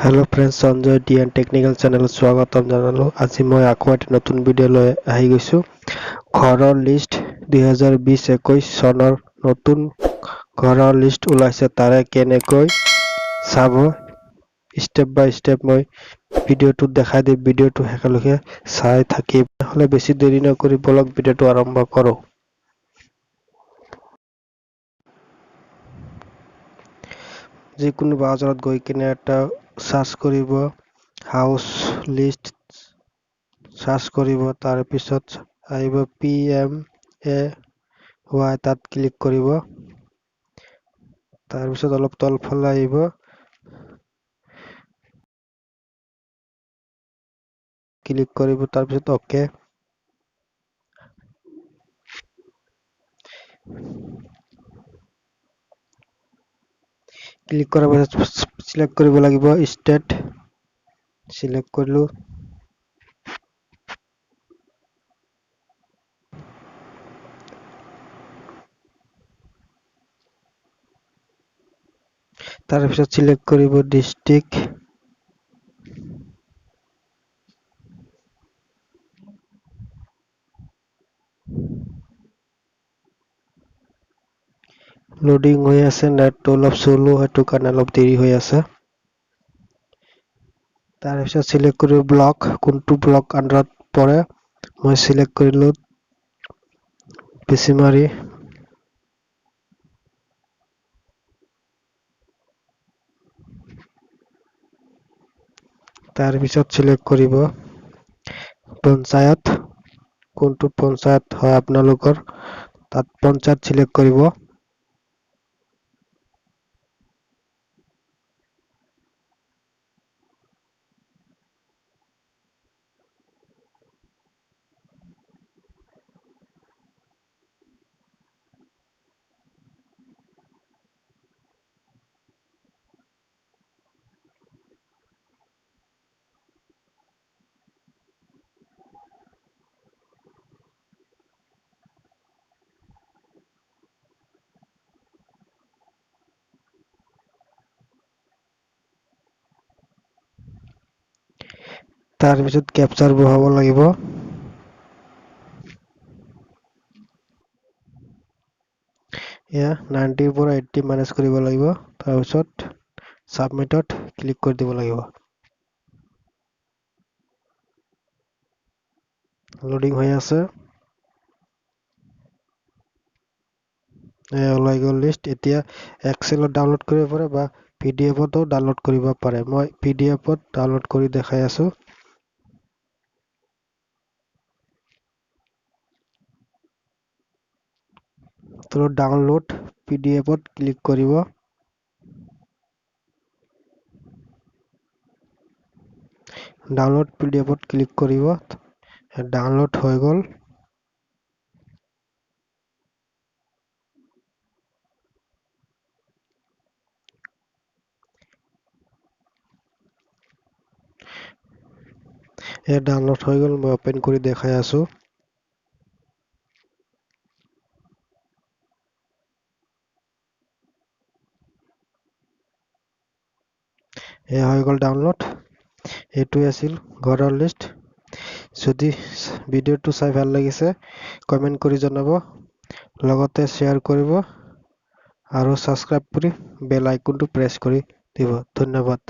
Hello friends, Sanjay T and Technical Channel স্বাগতম জনালো। আজি মই আকৌ এটা নতুন ভিডিঅ' লৈ আহি গৈছো। ঘৰৰ লিষ্ট 2020-21 চনৰ নতুন ঘৰৰ লিষ্ট ওলাইছে, তাৰে কেনেকৈ চাব স্টেপ বাই স্টেপ মই ভিডিঅ'টো দেখাই দিম। ভিডিঅ'টো শেষলৈকে চাই থাকিব। নহলে বেছি দেৰি নকৰি বলক ভিডিঅ'টো আৰম্ভ কৰো। যিকোনো ব্ৰাউজাৰত গৈ কিনে এটা সাৰ্চ কৰিব, হাউস লিষ্ট সাৰ্চ কৰিব, তাৰ পিছত আহিব PMAY, তাত ক্লিক কৰিব, তাৰ পিছত অলপ তলফালে আহিব ক্লিক কৰিব, তাৰ পিছত ওকে ক্লিক কৰাৰ পিছত সিলেক্ট কৰিব লাগিব ষ্টেট, সিলেক্ট কৰিলো, তাৰ পিছত সিলেক্ট কৰিব ডিস্ট্ৰিক্ট, লোডিং হৈ আছে, নেটটো অলপ স্লো, সেইটো কাৰণে অলপ দেৰি হৈ আছে। তাৰ পিছত সিলেক্ট কৰিব ব্লক, কোনটো ব্লক আন্ডাৰত পৰে, মই সিলেক্ট কৰিলো বেছিমাৰি, তাৰ পিছত সিলেক্ট কৰিব পঞ্চায়ত, কোনটো পঞ্চায়ত হয় আপোনালোকৰ, তাত পঞ্চায়ত সিলেক্ট কৰিব। তাৰ পিছত ক্যাপচাৰ বহাব লাগিব, এয়া 90 পৰা 80 মাইনাস কৰিব লাগিব, তাৰ পিছত সাবমিটত ক্লিক কৰি দিব লাগিব। লোডিং হৈ আছে, ওলাই গ'ল লিষ্ট। এতিয়া এক্সেলত ডাউনলোড কৰিব পাৰে বা পিডিএফতো ডাউনলোড কৰিব পাৰে। মই পিডিএফত ডাউনলোড কৰি দেখাই আছো। তো ডাউনলোড পিডিএফত ক্লিক কৰিব, ডাউনলোড পিডিএফত ক্লিক কৰিব, ডাউনলোড হৈ গ'ল। ডাউনলোড হৈ গ'ল, মই ওপেন কৰি দেখাই আছো। হৈ গ'ল ডাউনলোড। এইটোৱে আছিল ঘৰৰ লিষ্ট। যদি ভিডিঅ'টো চাই ভাল লাগিছে কমেন্ট কৰি জনাব, লগতে শ্বেয়াৰ কৰিব আৰু সাবস্ক্ৰাইব কৰি বেল আইকনটো প্ৰেছ কৰি দিব। ধন্যবাদ।